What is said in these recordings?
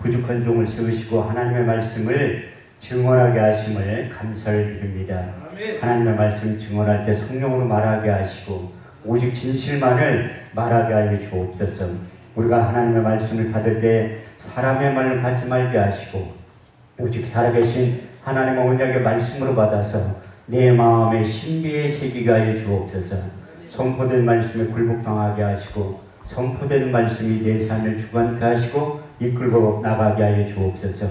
부족한 종을 세우시고 하나님의 말씀을 증언하게 하심을 감사를 드립니다. 하나님의 말씀 증언할 때 성령으로 말하게 하시고 오직 진실만을 말하게 하여 주옵소서. 우리가 하나님의 말씀을 받을 때 사람의 말을 받지 말게 하시고 오직 살아계신 하나님의 언약의 말씀으로 받아서 내 마음에 신비의 새기게 하여 주옵소서. 선포된 말씀에 굴복당하게 하시고 선포된 말씀이 내 삶을 주관케 하시고 이끌고 나가게 하여 주옵소서.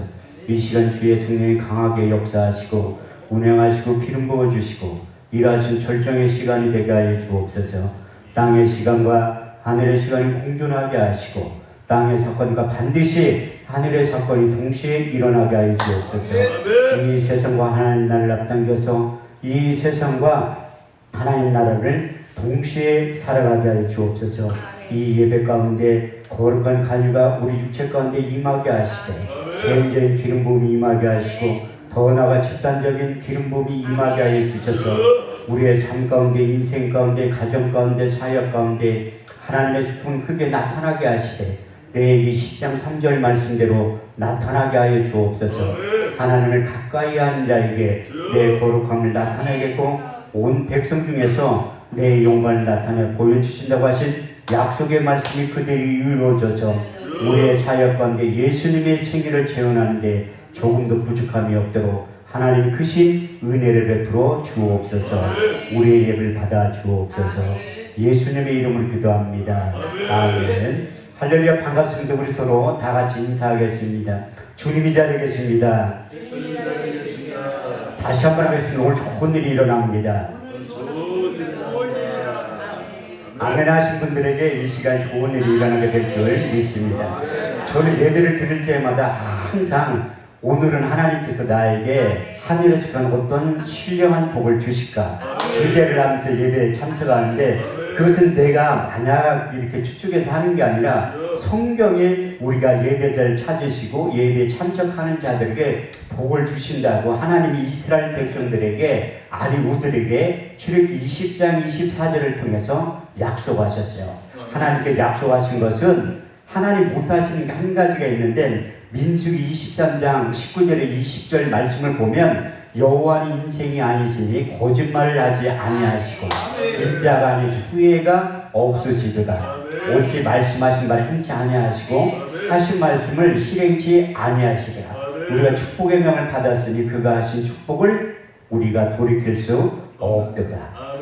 이 시간 주의 성령이 강하게 역사하시고 운행하시고 기름 부어주시고 일하신 절정의 시간이 되게 하여 주옵소서. 땅의 시간과 하늘의 시간이 공존하게 하시고 땅의 사건과 반드시 하늘의 사건이 동시에 일어나게 하여 주옵소서. 이 세상과 하나님 나라를 앞당겨서 이 세상과 하나님 나라를 동시에 살아가게 하여 주옵소서. 이 예배 가운데 거룩한 간유가 우리 육체 가운데 임하게 하시되 개인적인 기름 부음이 임하게 하시고 더 나아가 집단적인 기름 부음이 임하게 하여 주셔서 우리의 삶 가운데 인생 가운데 가정 가운데 사역 가운데 하나님의 스푼 크게 나타나게 하시되 레위기 10장 3절 말씀대로 나타나게 하여 주옵소서. 하나님을 가까이 하는 자에게 내 거룩함을 나타내겠고 온 백성 중에서 내 영광을 나타내 보여주신다고 하신 약속의 말씀이 그대로 이루어져서 우리의 사역 가운데 예수님의 생일을 체험하는데 조금도 부족함이 없도록 하나님 크신 은혜를 베풀어 주옵소서. 우리의 예배를 받아 주옵소서. 예수님의 이름을 기도합니다. 아멘. 할렐루야. 반갑습니다. 우리 서로 다 같이 인사하겠습니다. 주님이 자리에 계십니다. 다시 한번 하겠습니다. 오늘 좋은 일이 일어납니다. 아멘 하신 분들에게 이 시간 좋은 일이 일어나게 될 줄 믿습니다. 저는 예배를 드릴 때마다 항상 오늘은 하나님께서 나에게 하늘에서 그런 어떤 신령한 복을 주실까 기대를 하면서 예배에 참석하는데 그것은 내가 만약 이렇게 추측해서 하는 게 아니라 성경에 우리가 예배자를 찾으시고 예배에 참석하는 자들에게 복을 주신다고 하나님이 이스라엘 백성들에게 아리우들에게 출애굽기 20장 24절을 통해서 약속하셨어요. 하나님께 약속하신 것은 하나님 못하시는 게 한 가지가 있는데 민수기 23장 19절에 20절 말씀을 보면 여호와는 인생이 아니시니 거짓말을 하지 아니하시고 인자가 아니시 후회가 없으시도다. 오직 말씀하신 바를 행치 아니하시고 하신 말씀을 실행치 아니하시리라. 우리가 축복의 명을 받았으니 그가 하신 축복을 우리가 돌이킬 수 없도다.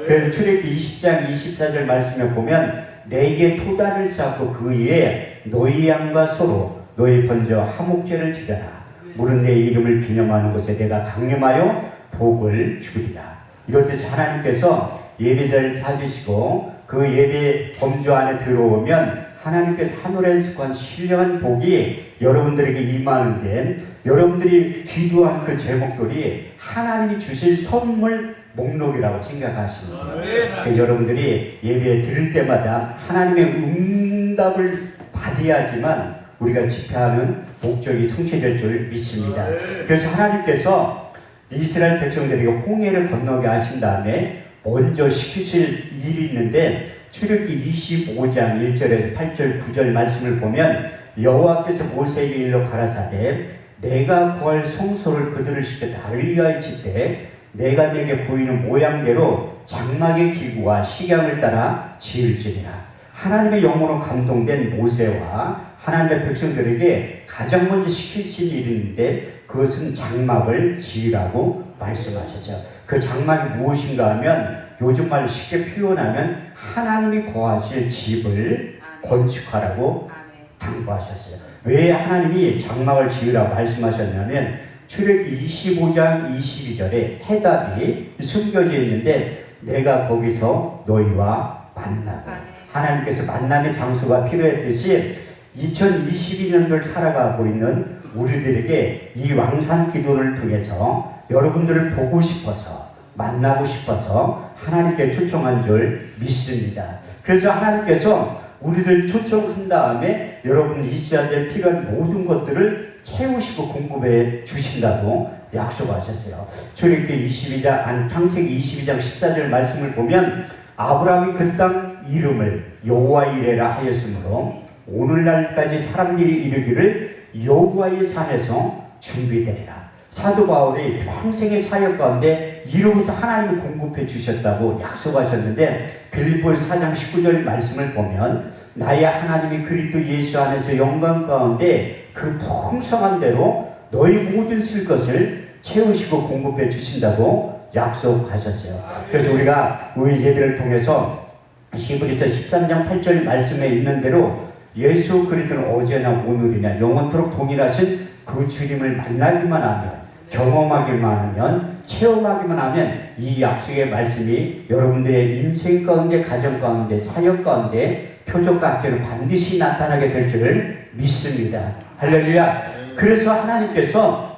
그래서 출애굽기 20장 24절 말씀에 보면 내게 토단을 쌓고 그 위에 너희 양과 소로 너희 번제와 화목제를 드려라. 물은 내 이름을 기념하는 곳에 내가 강림하여 복을 주리라. 이럴 때 하나님께서 예배자를 찾으시고 그 예배 범주 안에 들어오면 하나님께서 하늘에서 한 신령한 복이 여러분들에게 임하는데 여러분들이 기도한 그 제목들이 하나님이 주실 선물 목록이라고 생각하시면 돼요. 여러분들이 예배 드릴 때마다 하나님의 응답을 받아야지만 우리가 집회하는 목적이 성취될 줄 믿습니다. 그래서 하나님께서 이스라엘 백성들에게 홍해를 건너게 하신 다음에 먼저 시키실 일이 있는데 출애굽기 25장 1절에서 8절 9절 말씀을 보면 여호와께서 모세에게 일러 가라사대 내가 구할 성소를 그들을 시켜 나를 위하여 짓되 내가 내게 보이는 모양대로 장막의 기구와 식양을 따라 지을지니라. 하나님의 영으로 감동된 모세와 하나님의 백성들에게 가장 먼저 시키신 일인데 그것은 장막을 지으라고 말씀하셨어요. 그 장막이 무엇인가 하면 요즘 말로 쉽게 표현하면 하나님이 거하실 집을 건축하라고 당부하셨어요. 왜 하나님이 장막을 지으라고 말씀하셨냐면 출애굽기 25장 22절에 해답이 숨겨져 있는데 내가 거기서 너희와 만나고 하나님께서 만남의 장소가 필요했듯이 2022년도를 살아가고 있는 우리들에게 이 왕산 기도를 통해서 여러분들을 보고 싶어서 만나고 싶어서 하나님께 초청한 줄 믿습니다. 그래서 하나님께서 우리를 초청한 다음에 여러분 있어야 될 필요한 모든 것들을 채우시고 공급해 주신다고 약속하셨어요. 출애굽기 22장, 창세기 22장 14절 말씀을 보면 아브라함이 그 땅 이름을 여호와 이레라 하였으므로 오늘날까지 사람들이 이르기를 여호와의 산에서 준비되리라. 사도 바울이 평생의 사역 가운데 이로부터 하나님이 공급해 주셨다고 약속하셨는데 빌립보서 4장 19절 말씀을 보면 나의 하나님이 그리스도 예수 안에서 영광 가운데 그 풍성한 대로 너희 모든 쓸 것을 채우시고 공급해 주신다고 약속하셨어요. 그래서 우리가 우리 예배를 통해서 히브리서 13장 8절 말씀에 있는 대로 예수 그리스도는 어제나 오늘이나 영원토록 동일하신 그 주님을 만나기만 하면, 경험하기만 하면, 체험하기만 하면 이 약속의 말씀이 여러분들의 인생 가운데, 가정 가운데, 사역 가운데 표적같게는 반드시 나타나게 될 줄을 믿습니다. 할렐루야. 그래서 하나님께서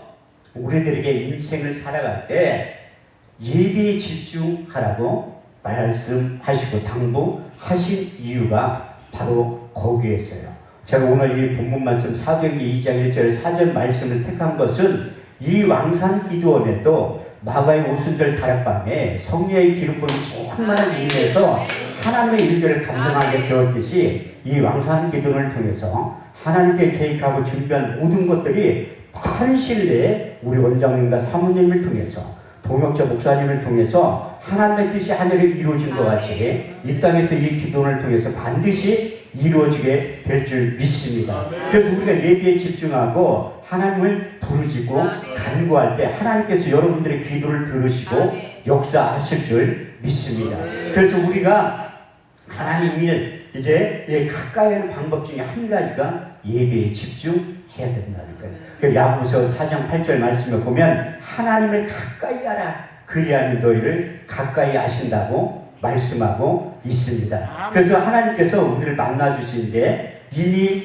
우리들에게 인생을 살아갈 때 예배에 집중하라고 말씀하시고 당부하신 이유가 바로 거기에서요. 제가 오늘 이 본문 말씀 사도행전 2장 1절 4절 말씀을 택한 것은 이 왕산 기도원에도 마가의 오순절 다락방에 성령의 기름 부음이 충만한 일에서 하나님의 일들을 감당하게 되었듯이 이 왕산 기도를 통해서 하나님께 계획하고 준비한 모든 것들이 빠른 시일 내에 우리 원장님과 사모님을 통해서 동역자 목사님을 통해서 하나님의 뜻이 하늘에 이루어진 것 같이 이 땅에서 이 기도를 통해서 반드시 이루어지게 될 줄 믿습니다. 그래서 우리가 예배에 집중하고 하나님을 부르짖고 간구할 때 하나님께서 여러분들의 기도를 들으시고 역사하실 줄 믿습니다. 그래서 우리가 하나님을 이제 가까이 하는 방법 중에 한 가지가 예배에 집중해야 된다는 거예요. 야고보서 4장 8절 말씀을 보면 하나님을 가까이 하라 그리하면 너희를 가까이 하신다고 말씀하고 있습니다. 그래서 하나님께서 우리를 만나주시는데 이미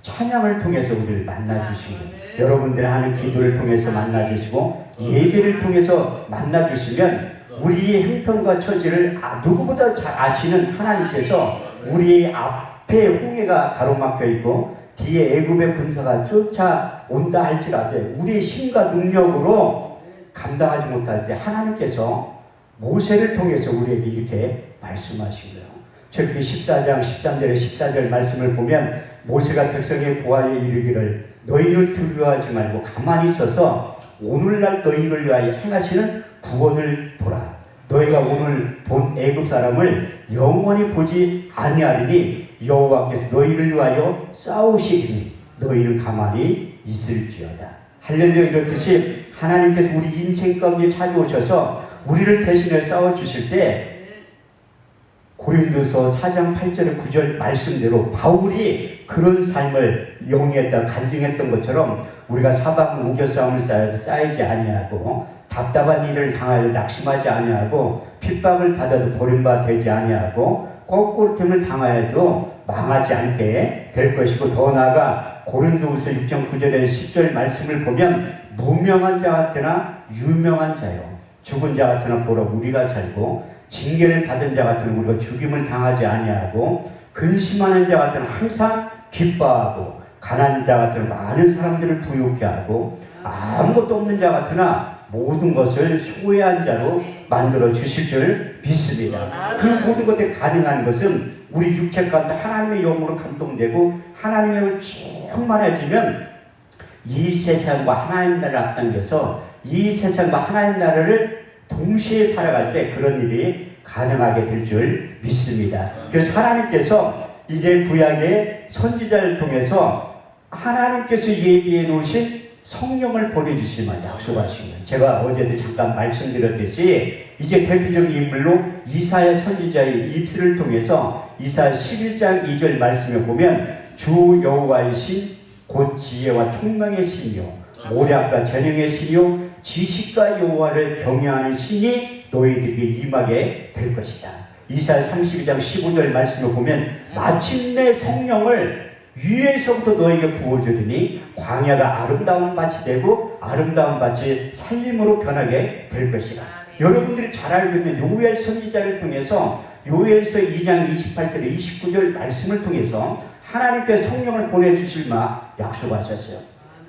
찬양을 통해서 우리를 만나주시고 여러분들이 하는 기도를 통해서 만나주시고 예배를 통해서 만나주시면 우리의 형편과 처지를 누구보다 잘 아시는 하나님께서 우리의 앞에 홍해가 가로막혀 있고 뒤에 애굽의 군사가 쫓아온다 할지라도 우리의 힘과 능력으로 감당하지 못할 때 하나님께서 모세를 통해서 우리에게 이렇게 말씀하신 거예요. 저렇게 14장 13절에 14절 말씀을 보면 모세가 백성의 고하에 이르기를 너희를 두려워하지 말고 가만히 있어서 오늘날 너희를 위하여 행하시는 구원을 보라. 너희가 오늘 본 애굽 사람을 영원히 보지 아니하리니 여호와께서 너희를 위하여 싸우시리니 너희는 가만히 있을지어다. 할렐루야. 이렇듯이 하나님께서 우리 인생 가운데 찾아오셔서 우리를 대신해 싸워주실 때 고린도서 4장 8절에 9절 말씀대로 바울이 그런 삶을 영위했다 간증했던 것처럼 우리가 사방 우겨싸움을 쌓이지 아니하고 답답한 일을 당하여 낙심하지 아니하고 핍박을 받아도 버림받아 되지 아니하고 꺾을틈을 당하여도 망하지 않게 될 것이고 더 나아가 고린도후서 6장 9절에 10절 말씀을 보면 무명한 자 같으나 유명한 자요 죽은 자 같으나 보라 우리가 살고 징계를 받은 자 같으나 우리가 죽임을 당하지 아니하고 근심하는 자 같으나 항상 기뻐하고 가난한 자 같으나 많은 사람들을 부유케 하고 아무것도 없는 자 같으나 모든 것을 소유한 자로 만들어 주실 줄 믿습니다. 그 모든 것들이 가능한 것은 우리 육체 가운데 하나님의 영으로 감동되고 하나님의 영을 충만해지면 이 세상과 하나님 나라를 앞당겨서 이 세상과 하나님 나라를 동시에 살아갈 때 그런 일이 가능하게 될 줄 믿습니다. 그래서 하나님께서 이제 구약의 선지자를 통해서 하나님께서 예비해 놓으신 성령을 보내주시면 약속하시면 제가 어제도 잠깐 말씀드렸듯이 이제 대표적인 인물로 이사야 선지자의 입술을 통해서 이사야 11장 2절 말씀에 보면 주 여호와의 신 곧 지혜와 총명의 신이요 모략과 재능의 신이요 지식과 여호와를 경외하는 신이 너희들에게 임하게 될 것이다. 이사야 32장 15절 말씀을 보면 마침내 성령을 위에서부터 너에게 부어주리니 광야가 아름다운 밭이 되고 아름다운 밭이 살림으로 변하게 될 것이다. 여러분들이 잘 알고 있는 요엘 선지자를 통해서 요엘서 2장 28절에 29절 말씀을 통해서 하나님께 성령을 보내주실 마 약속하셨어요.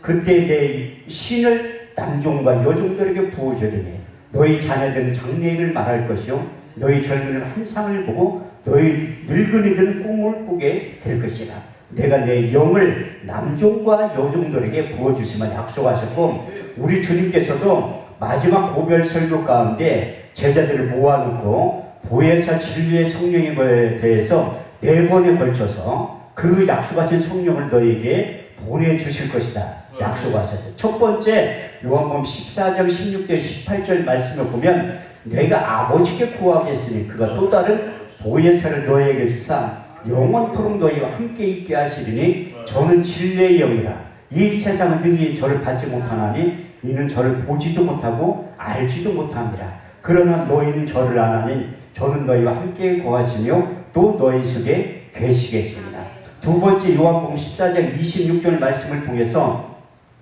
그때 내 신을 남종과 여종들에게 부어주리니 너희 자녀들은 장래일을 말할 것이요 너희 젊은이는 환상을 보고 너희 늙은이들은 꿈을 꾸게 될 것이다. 내가 내 영을 남종과 여종들에게 부어주시면 약속하셨고, 우리 주님께서도 마지막 고별 설교 가운데 제자들을 모아놓고 보혜사 진리의 성령에 대해서 4번에 걸쳐서 그 약속하신 성령을 너에게 보내주실 것이다 약속하셨어요. 첫 번째 요한복음 14장 16절 18절 말씀을 보면, 내가 아버지께 구하겠으니 그가 또 다른 보혜사를 너에게 주사 영원토록 너희와 함께 있게 하시리니 저는 진리의 영이라. 이 세상은 능히 저를 받지 못하나니 이는 저를 보지도 못하고 알지도 못합니다. 그러나 너희는 저를 아나니 저는 너희와 함께 거하시며 또 너희 속에 계시겠습니다. 두 번째 요한복음 14장 26절 말씀을 통해서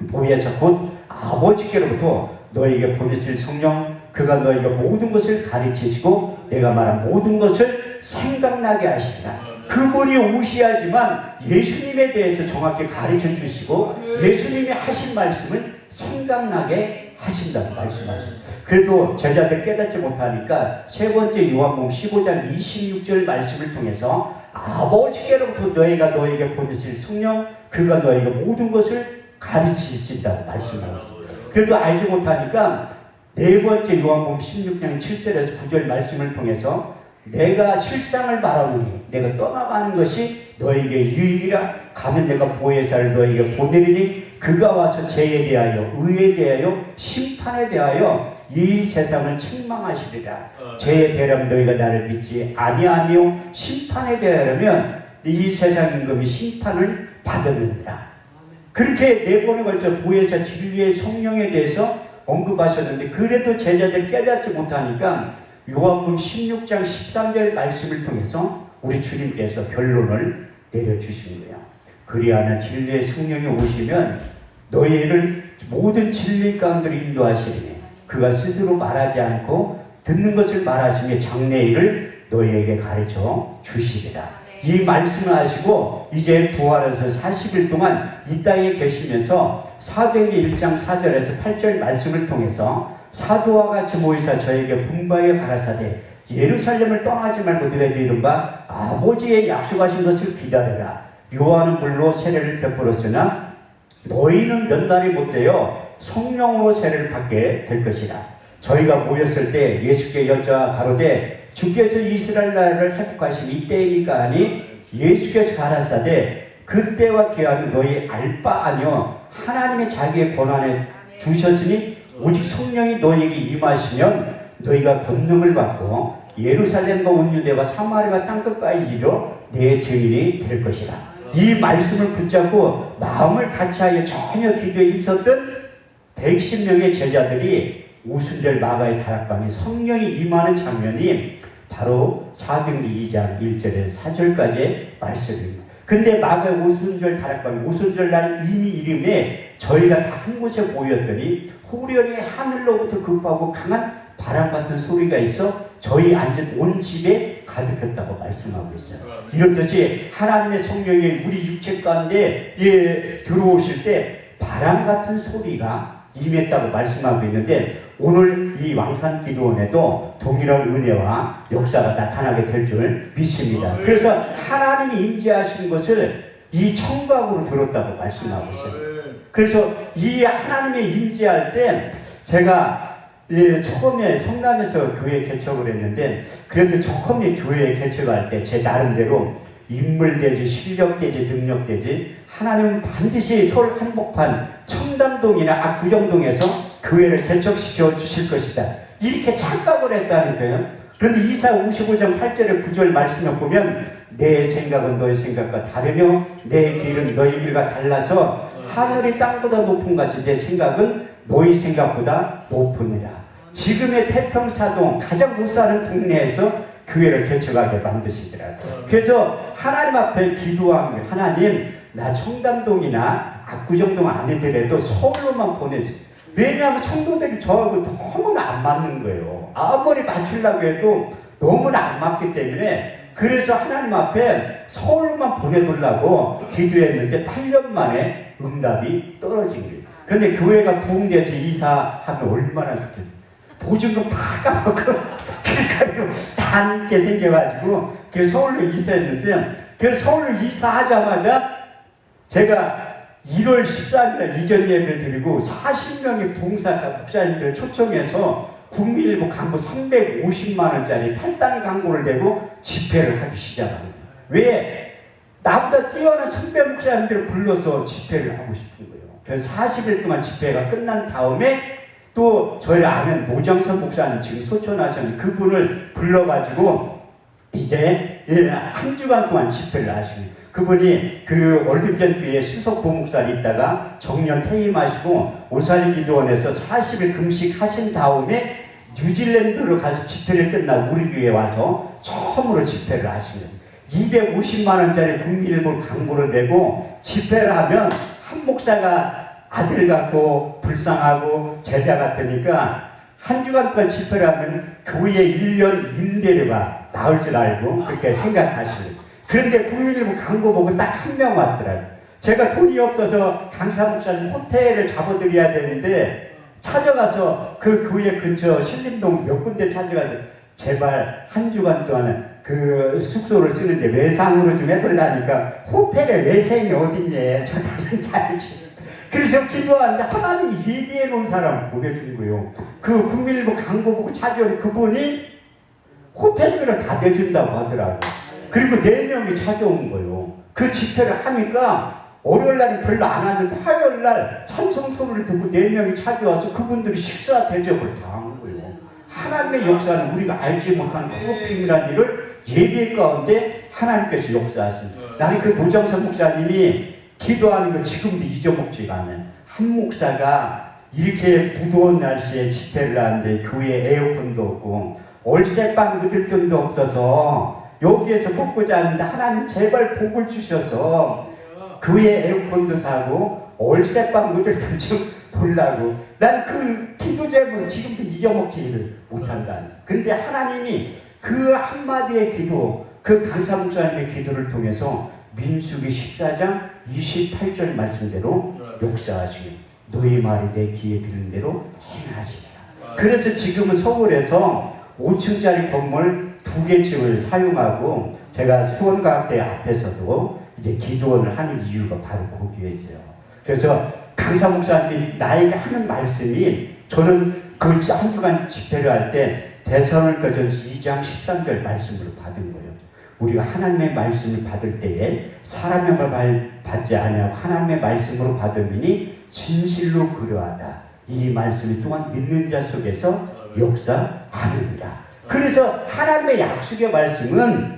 보혜사 곧 아버지께로부터 너희에게 보내실 성령, 그가 너희가 모든 것을 가르치시고 내가 말한 모든 것을 생각나게 하시리라. 그분이 오셔야지만 예수님에 대해서 정확히 가르쳐 주시고 예수님이 하신 말씀을 생각나게 하신다고 말씀하십니다. 그래도 제자들 깨닫지 못하니까 세 번째 요한복음 15장 26절 말씀을 통해서 아버지께로부터 너희가 너에게 보내실 성령, 그가 너희가 모든 것을 가르치신다고 말씀하셨습니다. 그래도 알지 못하니까 네 번째 요한복음 16장 7절에서 9절 말씀을 통해서 내가 실상을 말하노니 내가 떠나가는 것이 너에게 유익이라. 가면 내가 보혜사를 너에게 보내리니 그가 와서 죄에 대하여 의에 대하여 심판에 대하여 이 세상을 책망하시리라. 죄에 대하면 너희가 나를 믿지 아니하며 심판에 대하여면 이 세상 임금이 심판을 받았느니라. 그렇게 4번에 걸쳐 보혜사 진리의 성령에 대해서 언급하셨는데, 그래도 제자들 깨닫지 못하니까 요한복음 16장 13절 말씀을 통해서 우리 주님께서 결론을 내려주신 거예요. 그리하나 진리의 성령이 오시면 너희를 모든 진리 가운데로 인도하시리니 그가 스스로 말하지 않고 듣는 것을 말하시며 장래일을 너희에게 가르쳐 주시리라. 이 말씀을 하시고 이제 부활해서 40일 동안 이 땅에 계시면서 사도행전 1장 4절에서 8절 말씀을 통해서 사도와 같이 모이사 저에게 분바에 가라사대 예루살렘을 떠나지 말고 너희가 이른바 아버지의 약속하신 것을 기다려라. 요한은 물로 세례를 베풀었으나 너희는 몇 날이 못되어 성령으로 세례를 받게 될 것이라. 저희가 모였을 때 예수께 여자 가로되 주께서 이스라엘 나라를 회복하신 이때이니까 하니 예수께서 가라사대 그때와 기한은 너희 알 바 아니요 하나님의 자기의 권한에 두셨으니 오직 성령이 너희에게 임하시면 너희가 권능을 받고 예루살렘과 온 유대와 사마리아 땅끝까지 이르러 내 증인이 될 것이라. 이 말씀을 붙잡고 마음을 같이하여 전혀 기도에 힘썼던 110명의 제자들이 오순절 마가의 다락방에 성령이 임하는 장면이 바로 사도행전 2장 1절에서 4절까지의 말씀입니다. 근데 마가의 오순절 다락방, 오순절 날 이미 이름에 저희가 다 한 곳에 모였더니 호련히 하늘로부터 급하고 강한 바람 같은 소리가 있어 저희 앉은 온 집에 가득했다고 말씀하고 있어요. 이렇듯이 하나님의 성령이 우리 육체 가운데 들어오실 때 바람 같은 소리가 임했다고 말씀하고 있는데, 오늘 이 왕산 기도원에도 동일한 은혜와 역사가 나타나게 될 줄 믿습니다. 그래서 하나님이 임재하시는 것을 이 청각으로 들었다고 말씀하고 있어요. 그래서 이 하나님의 임재할 때 제가 처음에 성남에서 교회 개척을 했는데, 그래도 처음에 교회 개척할 때 제 나름대로 인물되지 실력되지 능력되지 하나님은 반드시 서울 한복판 청담동이나 압구정동에서 교회를 개척시켜 주실 것이다, 이렇게 착각을 했다는 거예요. 그런데 이사 55장 8절에 9절 말씀을 보면 내 생각은 너의 생각과 다르며 내 길은 너희 길과 달라서 하늘이 땅보다 높은 같이 내 생각은 너희 생각보다 높으니라. 지금의 태평사동 가장 못 사는 동네에서 교회를 개척하게 만드시더라고요. 그래서 하나님 앞에 기도하면 하나님 나 청담동이나 압구정동 아니더라도 서울로만 보내주세요. 왜냐하면 성도들이 저하고 너무나 안 맞는 거예요. 아무리 맞추려고 해도 너무나 안 맞기 때문에 그래서 하나님 앞에 서울로만 보내달라고 기도했는데 8년 만에 응답이 떨어진 거예요. 그런데 교회가 부흥돼서 이사하면 얼마나 좋겠어요. 보증금 다 까먹고 길가로 다 앉게 생겨가지고 그 서울로 이사했는데 그 서울로 이사하자마자 제가 1월 14일날 이전 예배를 드리고 40명의 봉사 목사님들을 초청해서 국민일보 광고 350만 원짜리 8단 광고를 대고 집회를 하기 시작합니다. 왜? 나보다 뛰어난 선배 목사님들을 불러서 집회를 하고 싶은 거예요. 그래서 40일 동안 집회가 끝난 다음에 또 저희 아는 노정선 목사님 지금 소천하셨는 그분을 불러가지고 이제 한 주간 동안 집회를 하십니다. 그분이 그 월드비전 교회 수석 부목사로 있다가 정년 퇴임하시고 오사리 기도원에서 40일 금식하신 다음에 뉴질랜드로 가서 집회를 끝나고 우리 교회에 와서 처음으로 집회를 하십니다. 250만 원짜리 국민일보 광고를 내고 집회를 하면 한 목사가 아들 같고 불쌍하고 제자 같으니까 한 주간 동안 집회를 하면 교회 1년 임대료가 나올 줄 알고 그렇게 생각하십니다. 그런데 국민일보 광고 보고 딱 한 명 왔더라고요. 제가 돈이 없어서 강사 목사님 호텔을 잡아드려야 되는데 찾아가서 그 교회 근처 신림동 몇 군데 찾아가서 제발 한 주간 동안은 그 숙소를 쓰는데 외상으로 좀 해달라니까 호텔에 외생이 어딨냐. 저 다른 자리지. 그래서 기도하는데 하나님이 예비해 놓은 사람 보내준 거예요. 그 국민일보 광고 보고 찾아온 그분이 호텔비를 다 내준다고 하더라고요. 그리고 4명이 찾아온 거예요. 그 집회를 하니까 월요일날이 별로 안 왔는데 화요일날 찬송 소리를 듣고 4명이 찾아와서 그분들이 식사 대접을 다 한 거예요. 하나님의 역사는 우리가 알지 못하는 코피임이라는 일을 예배 가운데 하나님께서 역사하십니다. 나는 그 노정선 목사님이 기도하는 걸 지금도 잊어먹지가 않아요. 한 목사가 이렇게 무더운 날씨에 집회를 하는데 교회에 에어컨도 없고 월세방 묻을 돈도 없어서 여기에서 먹고 자는데 하나님 제발 복을 주셔서 교회 에어컨도 사고 월세방 묻을 돈 좀 돌라고. 난 그 기도 제목을 지금도 잊어먹지를 못한다. 근데 하나님이 그 한마디의 기도, 그 강사 목사님의 기도를 통해서 민수기 14장 28절 말씀대로 역사하시고 너희 말이 내 귀에 들은 대로 행하시리라. 그래서 지금은 서울에서 5층짜리 건물 2개 층을 사용하고 제가 수원과학대 앞에서도 이제 기도원을 하는 이유가 바로 거기에 있어요. 그래서 강사 목사님이 나에게 하는 말씀이 저는 그 한 주간 집회를 할 때 데살로니가전서 2장 13절 말씀을 받은 거예요. 우리가 하나님의 말씀을 받을 때에 사람의 말 받지 아니하고 하나님의 말씀으로 받으니 진실로 그러하다. 이 말씀이 또한 믿는 자 속에서 역사하느니라. 그래서 하나님의 약속의 말씀은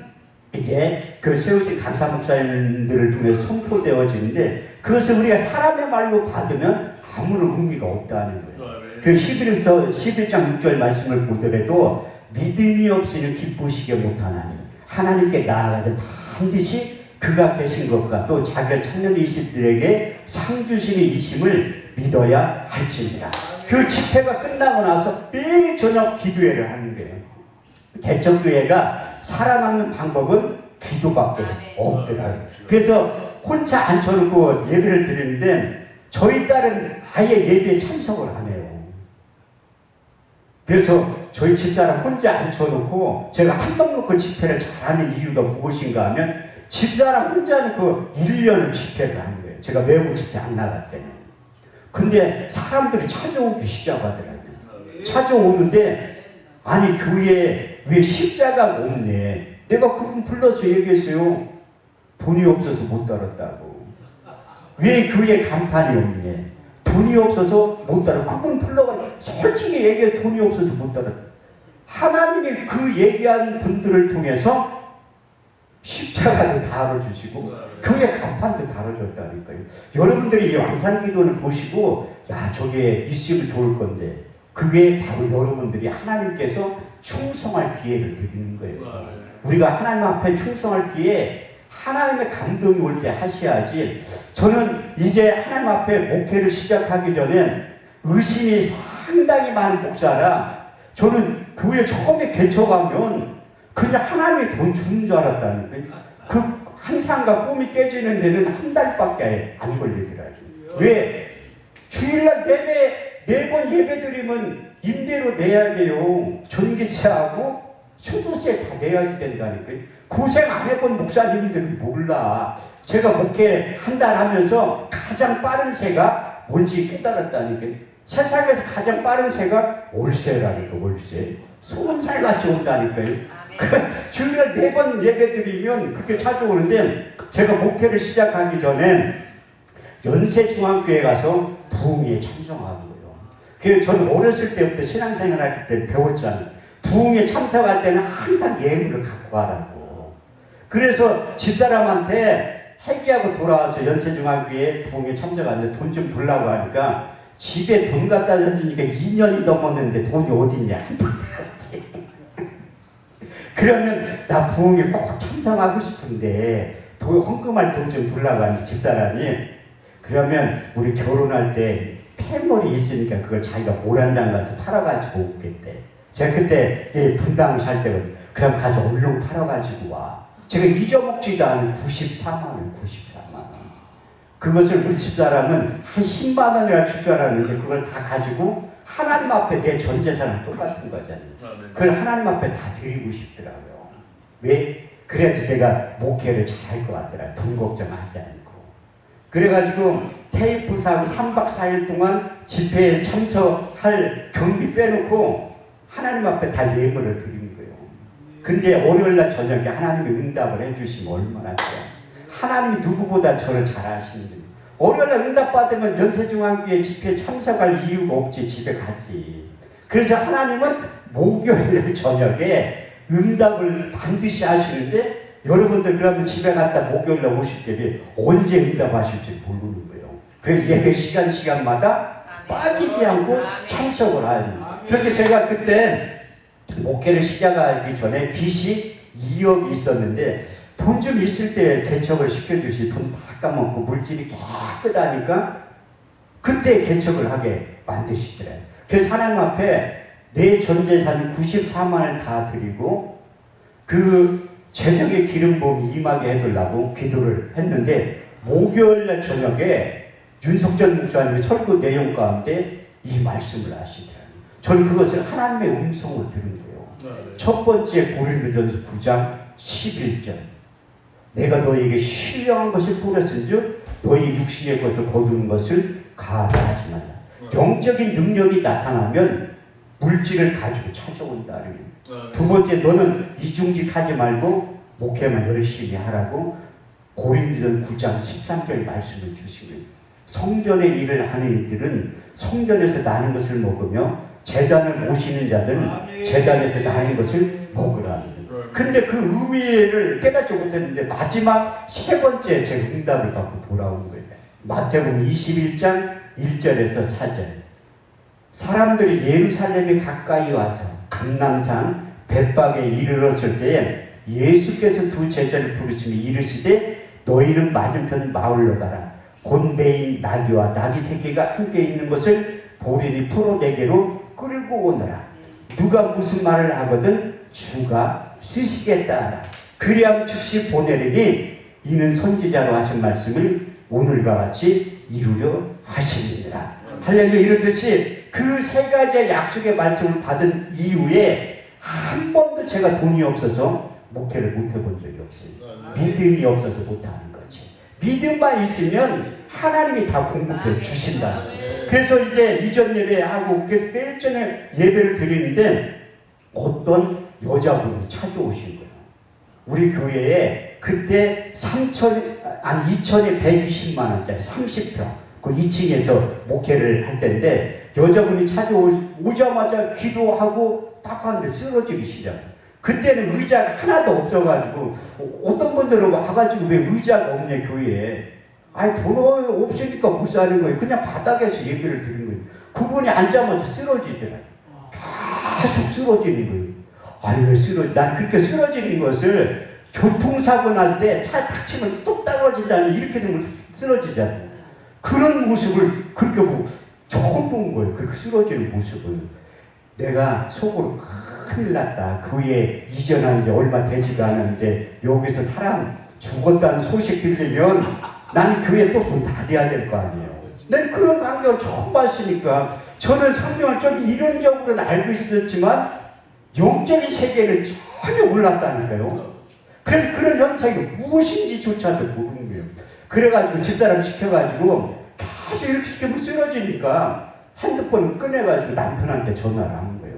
이제 그 세우신 강사 목사님들을 통해 선포되어지는데 그것을 우리가 사람의 말로 받으면 아무런 의미가 없다는 거예요. 그 히브리서 11장 6절 말씀을 보더라도 믿음이 없이는 기쁘시게 못하나니 하나님께 나아가되 반드시 그가 계신 것과 또 자기를 찾는 이들에게 상 주심의 이심을 믿어야 할지니라. 그 집회가 끝나고 나서 매일 저녁 기도회를 하는 거예요. 개척교회가 살아남는 방법은 기도밖에 없더라고요. 그래서 혼자 앉혀놓고 예배를 드리는데 저희 딸은 아예 예배에 참석을 안 해요. 그래서 저희 집사람 혼자 앉혀놓고 제가 한 번 놓고 집회를 잘하는 이유가 무엇인가 하면 집사람 혼자 놓고 1년을 집회를 하는 거예요. 제가 외부 집회 안 나갈 때는. 근데 사람들이 찾아오기 시작하더라고요. 찾아오는데 아니 교회에 왜 십자가가 없네. 내가 그분 불러서 얘기했어요. 돈이 없어서 못 따랐다고. 왜 교회에 간판이 없네. 돈이 없어서 못 따라. 그분 불러가지고 솔직히 얘기해 돈이 없어서 못 따라. 하나님이 그 얘기한 분들을 통해서 십자가도 다뤄주시고 교회 간판도 다뤄줬다니까요. 여러분들이 이 왕산기도를 보시고 야 저게 있으면 좋을 건데 그게 바로 여러분들이 하나님께서 충성할 기회를 드리는 거예요. 우리가 하나님 앞에 충성할 기회에 하나님의 감동이 올 때 하셔야지. 저는 이제 하나님 앞에 목회를 시작하기 전에 의심이 상당히 많은 목사라 저는 교회 처음에 개척하면 그냥 하나님이 돈 주는 줄 알았다는 거예요. 그 항상과 꿈이 깨지는 데는 한 달밖에 안 걸리더라고요. 왜? 주일날 예배 4번 예배 드리면 임대료 내야 돼요. 전기세하고 수도세 다 내야 된다니까. 고생 안 해본 목사님들은 몰라. 제가 목회 한 달 하면서 가장 빠른 새가 뭔지 깨달았다니까. 세상에서 가장 빠른 새가 월세라니까. 월세. 소금살같이 온다니까요. 주일날 4번 예배 드리면 그렇게 찾아오는데, 제가 목회를 시작하기 전에 연세중앙교회 가서 부흥회에 참석하는 거예요. 그래서 저는 어렸을 때부터 신앙생활 할 때 배웠잖아요. 부흥회 참석할 때는 항상 예물을 갖고 가라고. 그래서 집사람한테 회개하고 돌아와서 연세중앙교회 부흥회 참석하는데 돈 좀 달라고 하니까, 집에 돈 갖다 주니까 2년이 넘었는데 돈이 어딨냐. 그러면 나 부흥회 꼭 참석하고 싶은데 헌금할 돈 좀 달라고 하니 집사람이, 그러면 우리 결혼할 때 폐물이 있으니까 그걸 자기가 모란장 가서 팔아가지고 오겠대. 제가 그때 분당 살 때거든요. 그럼 가서 얼른 팔아가지고 와. 제가 잊어먹지도 않은 94만 원, 94만 원. 그것을 우리 집사람은 한 10만 원이라 줄 줄 알았는데 그걸 다 가지고 하나님 앞에 내 전 재산은 똑같은 거잖아요. 그걸 하나님 앞에 다 드리고 싶더라고요. 왜? 그래야지 제가 목회를 잘할 것 같더라. 돈 걱정하지 않고. 그래가지고 테이프 사고 3박 4일 동안 집회에 참석할 경비 빼놓고 하나님 앞에 다 예물을 드리는 거예요. 근데 월요일날 저녁에 하나님이 응답을 해주시면 얼마나 좋아요. 하나님이 누구보다 저를 잘 아시는 거예요. 월요일날 응답받으면 연세중앙교회 집회에 참석할 이유가 없지. 집에 가지. 그래서 하나님은 목요일 저녁에 응답을 반드시 하시는데, 여러분들 그러면 집에 갔다 목요일날 오실 때에 언제 응답하실지 모르는 거예요. 그래서 예배 시간마다 빠지지 않고 참석을 하요. 그렇게 제가 그때 목회를 시작하기 전에 빚이 2억이 있었는데, 돈 좀 있을 때 개척을 시켜주시. 돈 다 까먹고 물질이 깨끗하니까 그때 개척을 하게 만드시더래요. 그래서 하나님 앞에 내 전재산 94만 원을 다 드리고 그 재정의 기름 부음이 임하게 해달라고 기도를 했는데, 목요일날 저녁에 윤석전 목사님의 설교 내용 가운데 이 말씀을 하시더라고요. 저는 그것을 하나님의 음성을 들은 거예요. 첫 번째 고린도전서 9장 11절. 내가 너희에게 신령한 것을 뿌렸은즉 너희 육신의 것을 거두는 것을 가하지 말라. 영적인 능력이 나타나면 물질을 가지고 찾아온다는 거예요. 두 번째, 너는 이중직하지 말고 목회만 열심히 하라고 고린도전 9장 13절 말씀을 주시고요. 성전의 일을 하는 이들은 성전에서 나는 것을 먹으며 제단을 모시는 자들은 제단에서 나는 것을 먹으라. 근데 그 의미를 깨닫지 못했는데 마지막 세 번째 제 응답을 받고 돌아온 거예요. 마태복음 21장 1절에서 4절. 사람들이 예루살렘에 가까이 와서 감람산 벳박에 이르렀을 때에 예수께서 두 제자를 부르시며 이르시되 너희는 맞은편 마을로 가라. 곧 메인 나귀와 나귀 새끼가 함께 있는 것을 보리니 풀어내게로 끌고 오너라. 누가 무슨 말을 하거든 주가 쓰시겠다 하라. 그리함 즉시 보내리니 이는 선지자로 하신 말씀을 오늘과 같이 이루려 하시느니라. 할렐루야. 이렇듯이 그 세 가지의 약속의 말씀을 받은 이후에 한 번도 제가 돈이 없어서 목회를 못 해본 적이 없어요. 믿음이 없어서 못하는 거지. 믿음만 있으면 하나님이 다 공급해 주신다. 그래서 이제 이전 예배하고 매일 전에 예배를 드리는데 어떤 여자분이 찾아오신 거예요. 우리 교회에 그때 2천에 120만 원짜리 30평 그 2층에서 목회를 할 때인데, 여자분이 찾아오자마자 기도하고 딱 하는데 쓰러지기 시작해요. 그때는 의자가 하나도 없어가지고 어떤 분들은 와가지고 왜 의자가 없냐 교회에. 아니 돈 없으니까 못 사는 거예요. 그냥 바닥에서 얘기를 드린 거예요. 그분이 앉자마자 쓰러지더라고요. 계속 쓰러지는 거예요. 아니 왜 쓰러지? 난 그렇게 쓰러지는 것을 교통사고 날 때 차 탁 치면 뚝 떨어진다는 이렇게 되면 쓰러지잖아요. 그런 모습을 그렇게 보고 처음 본 거예요. 그렇게 쓰러지는 모습을. 내가 속으로 큰일 났다. 교회에 이전한 지 얼마 되지도 않았는데 여기서 사람 죽었다는 소식 들리면 난 교회 또 문 닫아야 될 거 아니에요. 난 그런 광경을 처음 봤으니까 저는 성경을 좀 이론적으로는 알고 있었지만 영적인 세계는 전혀 몰랐다니까요. 그래서 그런 현상이 무엇인지조차도 모르는 거예요. 그래가지고 집사람 시켜가지고 계속 이렇게 시키면 쓰러지니까 핸드폰 꺼내가지고 남편한테 전화를 한 거예요.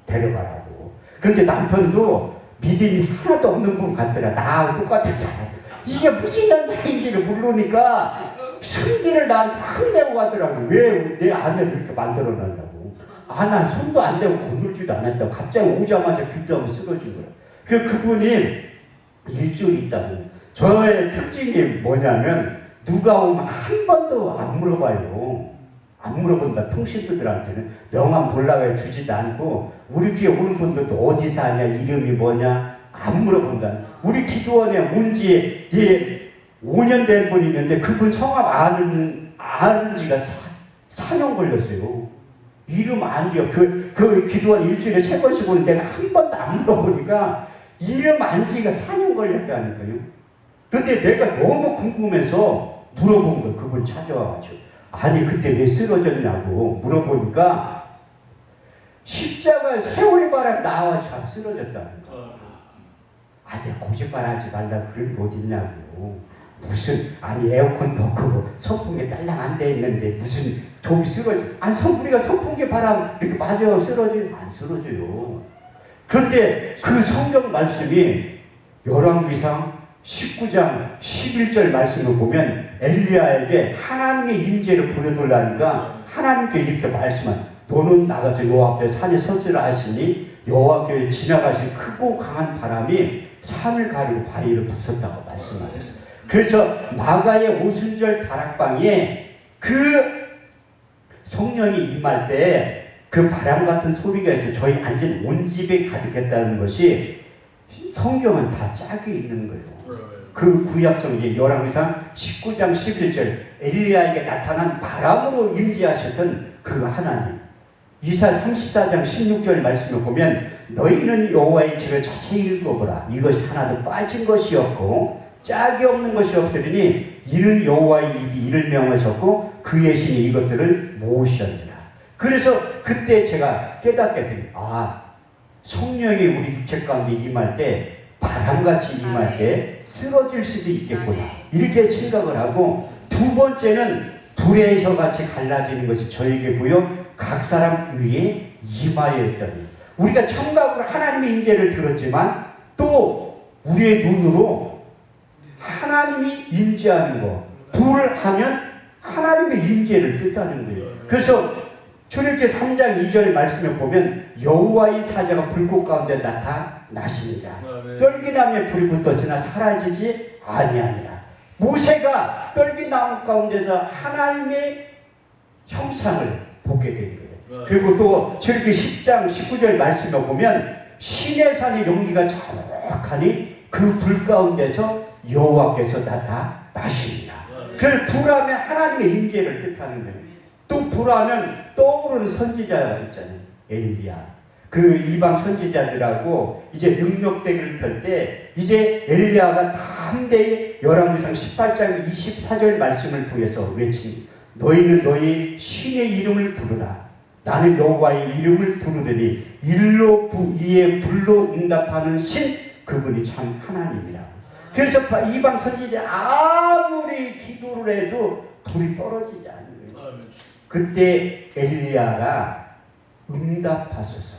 데려가라고. 그런데 남편도 믿음이 하나도 없는 분 같더라. 나하고 똑같은 사람. 이게 무슨 현상인지를 모르니까 승기를 나한테 혼내고 가더라고. 왜 내 아내를 이렇게 만들어놨냐고. 아, 난 손도 안 대고 건들지도 않았다고. 갑자기 오자마자 귀담아 쓰러진 거야. 그분이 일주일 있다고. 저의 특징이 뭐냐면 누가 오면 한 번도 안 물어봐요. 안 물어본다. 통신도들한테는 명함 볼라고 주지도 않고 우리 귀에 오는 분들도 어디 사냐, 이름이 뭐냐 안 물어본다. 우리 기도원에 온 지 5년 된 분이 있는데 그분 성함 아는 지가 4년 걸렸어요. 이름 안 돼요. 그 기도원 일주일에 3번씩 오는데 한 번도 안 물어보니까 이름 안 지가 4년 걸렸다니까요. 근데 내가 너무 궁금해서 물어본 거예요. 그분 찾아와가지고. 아니 그때 왜 쓰러졌냐고 물어보니까 십자가에 세월이 바람 나와 잘 쓰러졌다는 거야. 아, 내가 거짓말하지 말라 그런 게 어딨냐고. 무슨 아니 에어컨도 크고 선풍기 딸랑 안 돼 있는데 무슨 저기 쓰러져. 아니 우리가 선풍기 바람 이렇게 맞아요 쓰러져요? 안 쓰러져요. 그런데 그 성경 말씀이 열왕기상 19장 11절 말씀을 보면 엘리야에게 하나님의 임재를 보여달라니까 하나님께 이렇게 말씀한 너는 나가서 여호와 앞에 산에 서지라 하시니 여호와께서 지나가신 크고 강한 바람이 산을 가리고 바위를 부쉈다고 말씀하셨어요. 그래서 마가의 오순절 다락방에 그 성령이 임할 때 그 바람 같은 소리가 있어 저희 앉은 온 집에 가득했다는 것이 성경은 다 짝이 있는 거예요. 그 구약성경 열왕기상 19장 11절 엘리야에게 나타난 바람으로 임재하셨던 그 하나님. 이사 34장 16절 말씀을 보면 너희는 여호와의 집을 자세히 읽어보라. 이것이 하나도 빠진 것이 없고 짝이 없는 것이 없으리니 이는 여호와의 입이 이를 명하셨고 그의 신이 이것들을 모으셨느니라. 그래서 그때 제가 깨닫게 됩니다. 아, 성령이 우리 육체 가운데 임할 때 바람같이 임할 때 쓰러질 수도 있겠구나 이렇게 생각을 하고 두 번째는 불의 혀같이 갈라지는 것이 저에게 보여 각 사람 위에 임하였더니 우리가 청각으로 하나님의 임재를 들었지만 또 우리의 눈으로 하나님이 임재하는 거 불을 하면 하나님의 임재를 뜻하는 거예요. 그래서 출애굽기 3장 2절 말씀을 보면 여호와의 사자가 불꽃 가운데 나타나십니다. 떨기나무에 불이 붙었으나 사라지지 아니하니라. 모세가 떨기나무 가운데서 하나님의 형상을 보게 된 거예요. 그리고 또 출애굽기 10장 19절 말씀을 보면 시내산의 용기가 정확하니 그 불 가운데서 여호와께서 나타나십니다. 그 불하면 하나님의 임재를 뜻하는 거예요. 또 불하면 떠오르는 선지자가 있잖아요. 엘리야. 그 이방 선지자들하고 이제 능력대결을 펼 때 이제 엘리야가 다 함대에 열왕기상 18장 24절 말씀을 통해서 외친 너희는 너희 신의 이름을 부르라. 나는 여호와의 이름을 부르더니 일로 이에 불로 응답하는 신 그분이 참 하나님이라. 그래서 이방 선지자 아무리 기도를 해도 불이 떨어지지 않는 거예요. 그때 엘리야가 응답하소서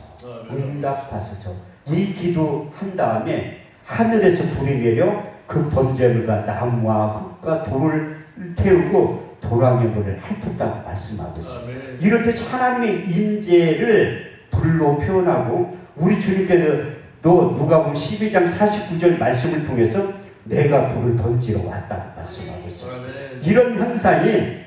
이 기도한 다음에 하늘에서 불이 내려 그 번제물과 나무와 흙과 돌을 태우고 도랑의 물을 핥았다고 말씀하고 있습니다. 이렇듯 하나님의 임재를 불로 표현하고 우리 주님께서도 누가복음 12장 49절 말씀을 통해서 내가 불을 던지러 왔다고 말씀하고 있습니다. 이런 현상이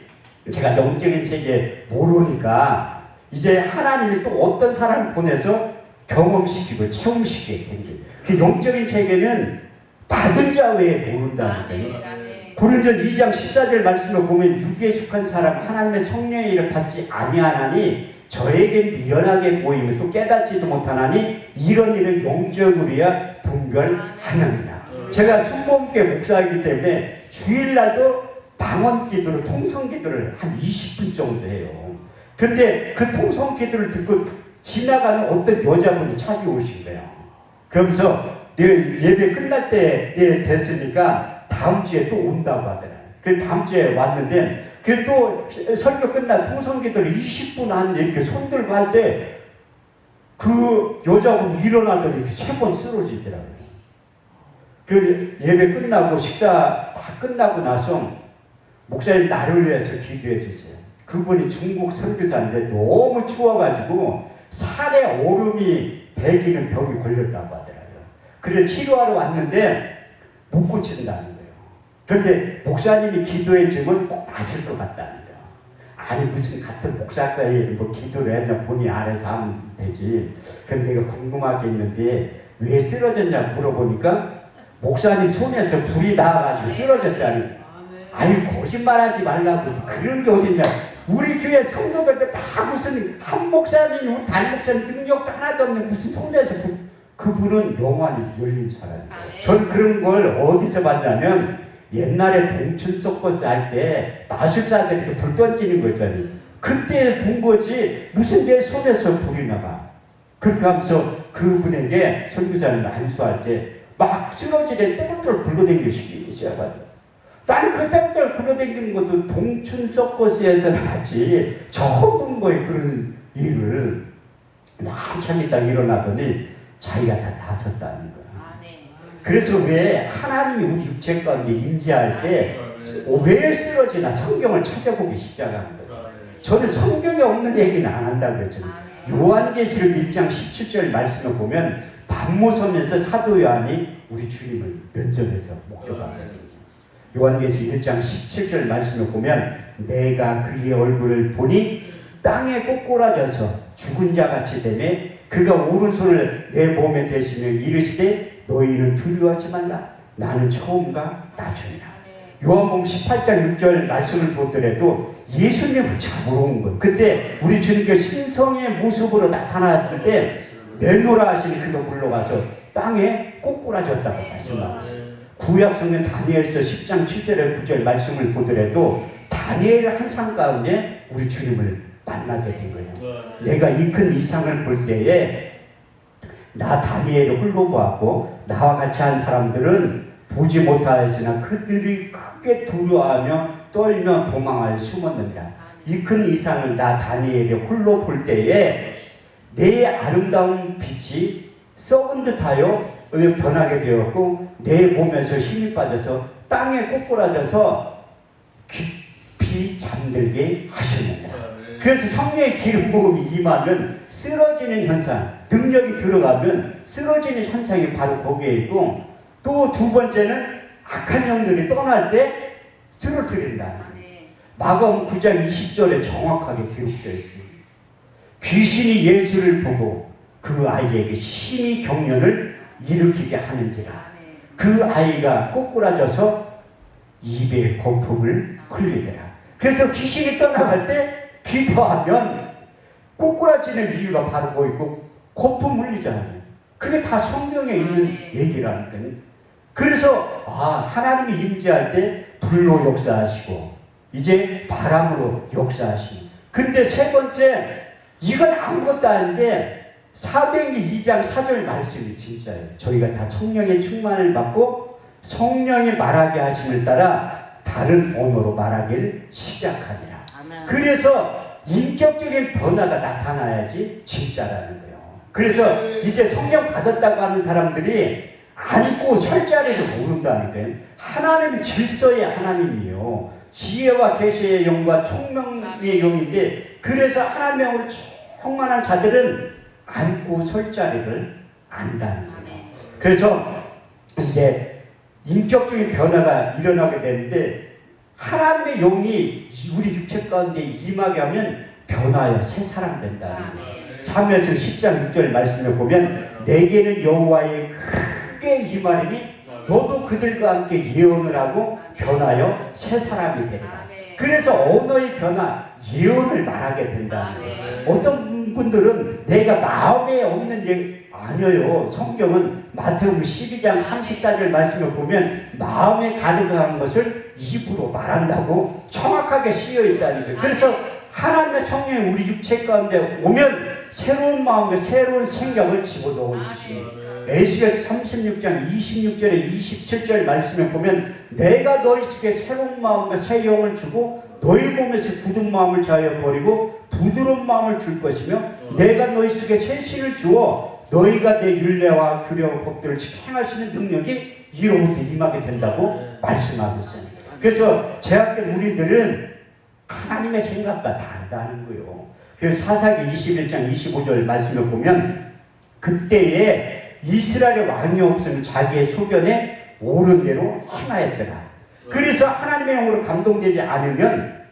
제가 영적인 세계 모르니까 이제 하나님이 또 어떤 사람을 보내서 경험시키고 체험시키게 된 거예요. 그 영적인 세계는 받은 자 외에 모른다는 거예요. 고린전 2장 14절 말씀을 보면 육에 속한 사람 하나님의 성령의 일을 받지 아니하나니 저에게 미련하게 보이며 또 깨닫지도 못하나니 이런 일을 영적으로야 분별하느니라. 제가 순복음교회 목사이기 때문에 주일날도 방언 기도를 통성 기도를 한 20분 정도 해요. 근데 그 통성 기도를 듣고 지나가는 어떤 여자분이 찾아오신 거예요. 그러면서 예배 끝날 때 됐으니까 다음 주에 또 온다고 하더라고요. 그래서 다음 주에 왔는데 그 또 설교 끝나 통성기들 20분 한 이렇게 손 들고 할 때 그 여자분 일어나더니 이렇게 3번 쓰러지더라고요. 그 예배 끝나고 식사 다 끝나고 나서 목사님 나를 위해서 기도해 주세요. 그분이 중국 선교사인데 너무 추워가지고 살에 얼음이 배기는 병이 걸렸다고 하더라고요. 그래서 치료하러 왔는데 못 고친다는 거예요. 그런데 목사님이 기도해 주면 꼭 맞을 것 같다는 거예요. 아니 무슨 같은 목사과에 뭐 기도를 했냐 본인이 알아서 하면 되지. 그런데 내가 궁금한 게 있는데 왜 쓰러졌냐 물어보니까 목사님 손에서 불이 나와가지고 쓰러졌다니. 아니 거짓말하지 말라고. 그런 게 어딨냐. 우리 교회 성도들도 다 무슨 한 목사님 우리 담임 목사님 능력도 하나도 없는 무슨 손에서 그분은 영원히 열린 사람이에요. 전 그런 걸 어디서 봤냐면 옛날에 동춘 서커스 할 때 마술사들이 이렇게 불 던지는 거 있잖아요. 그때 본 거지 무슨 내 손에서 불이 나가. 그렇게 하면서 그분에게 선교사를 안수할 때 막 쓰러지게 똘똘 굴러다니기 시작하죠. 나는 그 똘똘 굴러다니는 것도 동춘 서커스에서는 하지 처음 본 거예요. 그런 일을. 한참 있다 일어나더니 자기가 다 다섰다는 거야. 그래서 왜 하나님이 우리 육체 가운데 임재할 때 왜 쓰러지나 성경을 찾아보기 시작한 거예요. 저는 성경에 없는 얘기는 안 한다고 그랬잖아요. 요한계시록 1장 17절 말씀을 보면 반모섬에서 사도 요한이 우리 주님을 면전에서 목격한 거예요. 요한계시록 1장 17절 말씀을 보면 내가 그의 얼굴을 보니 땅에 꼬꾸라져서 죽은 자같이 되매 그가 오른손을 내 몸에 대시며 이르시되 너희는 두려워하지 말라. 나는 처음과 나중이라. 요한복음 18장 6절 말씀을 보더라도 예수님을 잡으러 온 거예요. 그때 우리 주님께 신성의 모습으로 나타났을 때 내노라 하시니 그가 물러가서 땅에 꼬꾸라졌다고 말씀하셨어요. 구약성경 다니엘서 10장 7절에 9절 말씀을 보더라도 다니엘 한 상 가운데 우리 주님을 만나게 된 거예요. 내가 이 큰 이상을 볼 때에 나 다니엘을 홀로 보았고 나와 같이 한 사람들은 보지 못하였으나 그들이 크게 두려워하며 떨며 도망하여 숨었느니라. 이 큰 이상을 나 다니엘이 홀로 볼 때에 내 아름다운 빛이 썩은 듯하여 변하게 되었고 내 몸에서 힘이 빠져서 땅에 꼬꾸라져서 깊이 잠들게 하셨느니라. 그래서 성령의 기름 부음이 임하면 쓰러지는 현상, 능력이 들어가면 쓰러지는 현상이 바로 거기에 있고 또 두 번째는 악한 영들이 떠날 때 쓰러뜨린다. 마가복음 9장 20절에 정확하게 기록되어 있습니다. 귀신이 예수를 보고 그 아이에게 심히 경련을 일으키게 하는지라. 그 아이가 꼬꾸라져서 입에 거품을 흘리더라. 그래서 귀신이 떠나갈 때 기도하면 꼬꾸라지는 이유가 바로 거기 있고 거품 흘리잖아요. 그게 다 성경에 있는 얘기라는 거예요. 그래서 하나님이 임재할 때 불로 역사하시고 이제 바람으로 역사하시고 근데 세 번째 이건 아무것도 아닌데 사도행전 2장 4절 말씀이 진짜예요. 저희가 다 성령의 충만을 받고 성령이 말하게 하심을 따라 다른 언어로 말하기를 시작하니라. 그래서 인격적인 변화가 나타나야지 진짜라는 거예요. 그래서 이제 성령 받았다고 하는 사람들이 안고 설 자리를 모른다는 거예요. 하나님은 질서의 하나님이에요. 지혜와 계시의 영과 총명의 영인데 그래서 하나님의 영으로 충만한 자들은 안고 설 자리를 안다는 거예요. 그래서 이제 인격적인 변화가 일어나게 되는데 하나님의 영이 우리 육체 가운데 임하게 하면 변화하여 새 사람 된다는 거예요. 사무엘상 10장 6절 말씀을 보면 내게는 여호와의 크게 임하리니 너도 그들과 함께 예언을 하고 변하여 새 사람이 되리라. 그래서 언어의 변화, 예언을 말하게 된다는 거예요. 어떤 분들은 내가 마음에 없는 얘기 아니에요. 성경은 마태복음 12장 34절 말씀을 보면 마음에 가득한 것을 입으로 말한다고 정확하게 쓰여 있다는 거예요. 그래서 하나님의 성령이 우리 육체 가운데 오면 새로운 마음과 새로운 생각을 집어넣어 주십니다. 에스겔서 36장 26절에 27절 말씀에 보면 내가 너희 속에 새로운 마음과 새 영을 주고 너희 몸에서 굳은 마음을 자하여 버리고 부드러운 마음을 줄 것이며 내가 너희 속에 새 신을 주어 너희가 내 율례와 규례와 법들을 행하시는 능력이 이로부터 임하게 된다고 말씀하고 있어요. 그래서 제약된 우리들은 하나님의 생각과 다르다는 거예요. 그래서 사사기 21장 25절 말씀을 보면 그때에 이스라엘의 왕이 없으면 자기의 소견에 옳은 대로 행하였더라. 그래서 하나님의 영으로 감동되지 않으면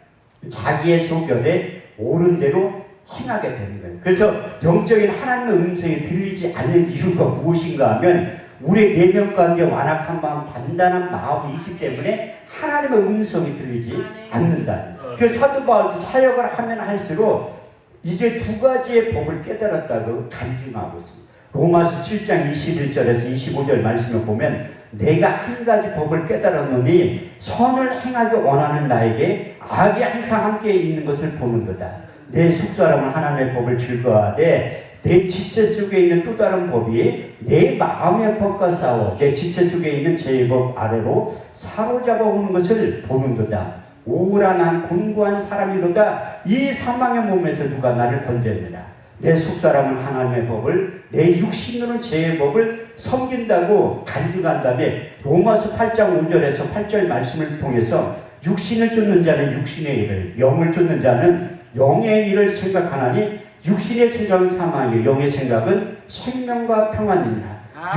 자기의 소견에 옳은 대로 행하게 되는 거예요. 그래서 영적인 하나님의 음성이 들리지 않는 이유가 무엇인가 하면 우리의 내면 가운데 완악한 마음, 단단한 마음이 있기 때문에 하나님의 음성이 들리지 않는다. 그래서 사도 바울이 사역을 하면 할수록 이제 두 가지의 법을 깨달았다고 간증하고 있습니다. 로마서 7장 21절에서 25절 말씀을 보면 내가 한 가지 법을 깨달았노니 선을 행하기 원하는 나에게 악이 항상 함께 있는 것을 보는 거다. 내 속사람은 하나님의 법을 즐거워하되 내 지체 속에 있는 또 다른 법이 내 마음의 법과 싸워 내 지체 속에 있는 죄의 법 아래로 사로잡아 오는 것을 보는도다. 오라 난 곤고한 사람이로다. 이 사망의 몸에서 누가 나를 건져내라. 내 속사람은 하나님의 법을 내 육신으로는 죄의 법을 섬긴다고 간증한 다음에 로마서 8장 5절에서 8절 말씀을 통해서 육신을 쫓는 자는 육신의 일을 영을 쫓는 자는 영의 일을 생각하나니 육신의 생각은 사망이요 영의 생각은 생명과 평안이니라.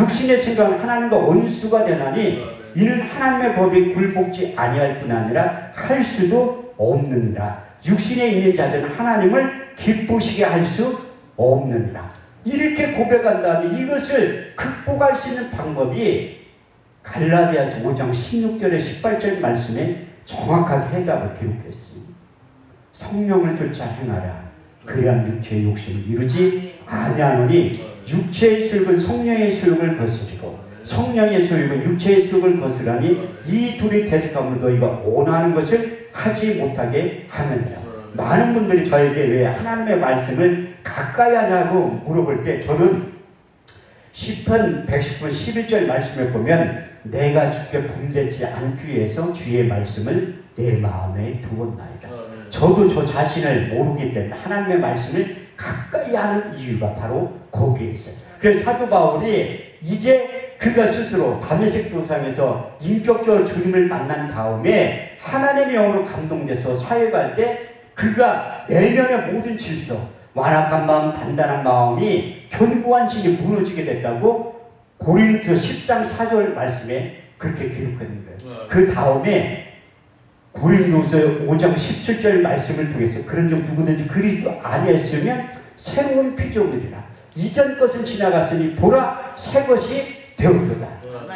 육신의 생각은 하나님과 원수가 되나니 이는 하나님의 법이 굴복지 아니할 뿐 아니라 할 수도 없느니라. 육신에 있는 자들은 하나님을 기쁘시게 할 수 없느니라. 이렇게 고백한 다음에 이것을 극복할 수 있는 방법이 갈라디아서 5장 16절에 18절 말씀에 정확하게 해답을 기록했습니다. 성령을 쫓아 행하라. 그래야 육체의 욕심을 이루지 아니하노니 육체의 소욕은 성령의 소욕을 거스리고 성령의 소욕은 육체의 소욕을 거스르니 이 둘이 대적함으로 너희가 원하는 것을 하지 못하게 하느니라. 많은 분들이 저에게 왜 하나님의 말씀을 가까이 하냐고 물어볼 때 저는 시편 110편 11절 말씀에 보면 내가 주께 범죄치 않기 위해서 주의 말씀을 내 마음에 두었나이다. 저도 저 자신을 모르기 때문에 하나님의 말씀을 가까이 하는 이유가 바로 거기에 있어요. 그래서 사도 바울이 이제 그가 스스로 다메섹 도상에서 인격적으로 주님을 만난 다음에 하나님의 영으로 감동돼서 사역할 때 그가 내면의 모든 질서, 완악한 마음, 단단한 마음이 견고한 진이 무너지게 됐다고 고린도 10장 4절 말씀에 그렇게 기록하는 거예요. 그 다음에 고린도서 5장 17절 말씀을 통해서 그런 점 누구든지 그리스도 안에 있으면 새로운 피조물이라. 이전 것은 지나갔으니 보라 새 것이 되었도다.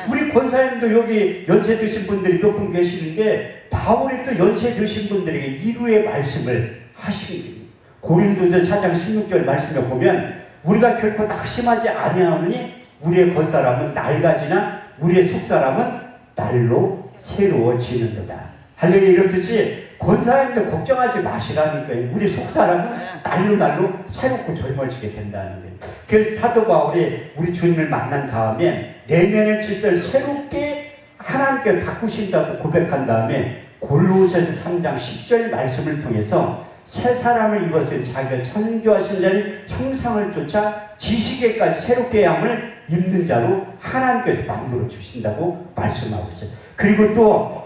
우리 권사님도 여기 연세 드신 분들이 몇 분 계시는데 바울이 또 연세 드신 분들에게 이루의 말씀을 하십니다. 고린도서 4장 16절 말씀에 보면 우리가 결코 낙심하지 아니하노니 우리의 겉사람은 낡아지나 우리의 속사람은 날로 새로워지는도다. 할렐루야. 이렇듯이 권사님들 걱정하지 마시라니까요. 우리 속사람은 날로 새롭고 젊어지게 된다는 거예요. 그래서 사도 바울이 우리 주님을 만난 다음에 내면의 질서를 새롭게 하나님께 바꾸신다고 고백한 다음에 골로새서 3장 10절 말씀을 통해서 새 사람을 입었을 자기가 창조하신 자는 형상을 쫓아 지식에까지 새롭게 함을 입는 자로 하나님께서 만들어 주신다고 말씀하고 있어요. 그리고 또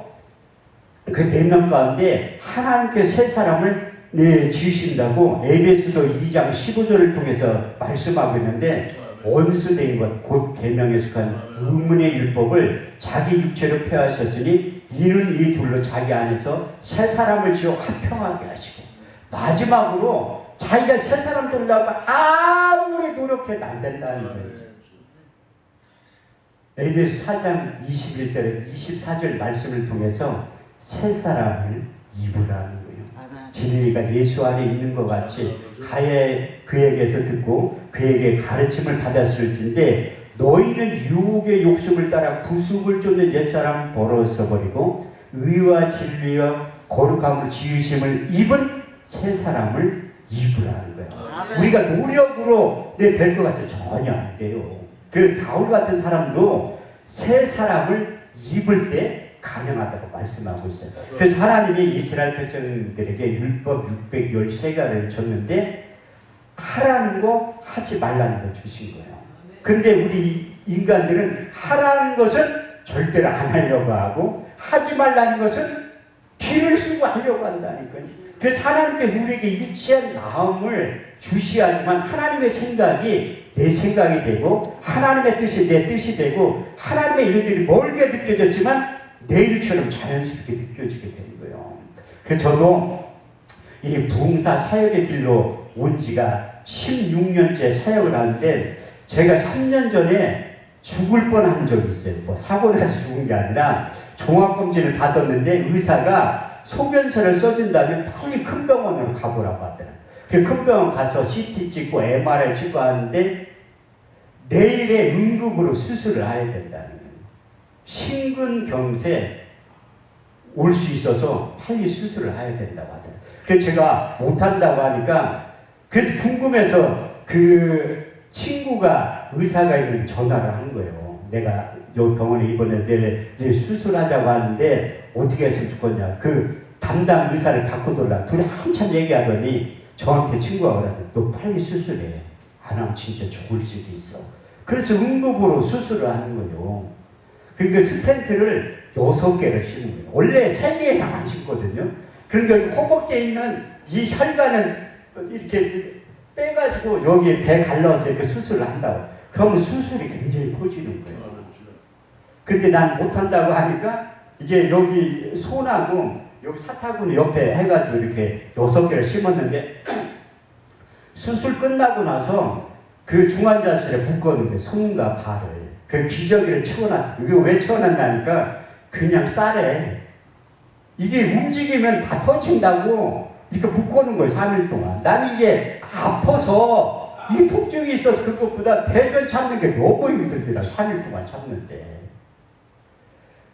그 내면 가운데 하나님께 새 사람을 지으신다고 에베소서 2장 15절을 통해서 말씀하고 있는데 원수된 것 곧 계명에 속한 의문의 율법을 자기 육체로 폐하셨으니 이는 이 둘로 자기 안에서 새 사람을 지어 화평하게 하시고 마지막으로 자기가 새 사람 되려고 아무리 노력해도 안 된다는 거예요. 에베소 4장 21절에 24절 말씀을 통해서 새 사람을 입으라는 거예요. 진리가 예수 안에 있는 것 같이 그에게서 듣고 그에게 가르침을 받았을진데 너희는 유혹의 욕심을 따라 구속을 쫓는 옛사람을 벌어서 의와 진리와 거룩함으로 지으심을 입은 새 사람을 입으라는 거예요. 우리가 노력으로 될 것 같아 전혀 안 돼요. 그 바울 같은 사람도 새 사람을 입을 때 가능하다고 말씀하고 있어요. 그래서 하나님이 이스라엘 백성들에게 율법 613가지를 줬는데 하라는 거 하지 말라는 거 주신 거예요. 근데 우리 인간들은 하라는 것은 절대로 안 하려고 하고 하지 말라는 것은 길을 쓰고 하려고 한다니까요. 그래서 하나님께 우리에게 일치한 마음을 주시하지만 하나님의 생각이 내 생각이 되고 하나님의 뜻이 내 뜻이 되고 하나님의 일들이 멀게 느껴졌지만 내 일처럼 자연스럽게 느껴지게 되는 거예요. 그래서 저도 이 부흥사 사역의 길로 온 지가 16년째 사역을 하는데 제가 3년 전에 죽을 뻔한 적이 있어요. 뭐 사고 나서 죽은 게 아니라 종합검진을 받았는데 의사가 소견서를 써준다면 빨리 큰 병원으로 가보라고 하더라고요. 그래서 큰 병원 가서 CT 찍고 MRI 찍고 하는데 내일에 응급으로 수술을 해야 된다는 거예요. 심근경색 올 수 있어서 빨리 수술을 해야 된다고 하더라고요. 그래서 제가 못한다고 하니까 그래서 궁금해서 그 친구가 의사가 있는 전화를 한 거예요. 내가 요 병원에 입원해 내일 수술하자고 하는데 어떻게 했으면 좋겠냐. 그 담당 의사를 바꿔달라. 둘이 한참 얘기하더니 저한테 친구가 그러더니 너 빨리 수술해. 안 하면 진짜 죽을 수도 있어. 그래서 응급으로 수술을 하는 거예요. 그러니까 스텐트를 6개를 심은 거예요. 원래 3개 이상 안 심거든요. 그러니까 허벅지에 있는 이 혈관은 이렇게 빼가지고 여기 배 갈라서 이렇게 수술을 한다고. 그러면 수술이 굉장히 커지는 거예요. 근데 난 못한다고 하니까 이제 여기 손하고 여기 사타구니 옆에 해가지고 이렇게 6개를 심었는데 수술 끝나고 나서 그 중환자실에 묶었는데 손과 발을 그 기저귀를 채워놨. 이게 왜 채워놨냐니까 그냥 쌀에 이게 움직이면 다 터진다고 이렇게 묶어놓은 거예요. 3일 동안. 난 이게 아파서 이 통증이 있어서 그것보다 대변 참는 게 너무 힘들더라. 3일 동안 참는데.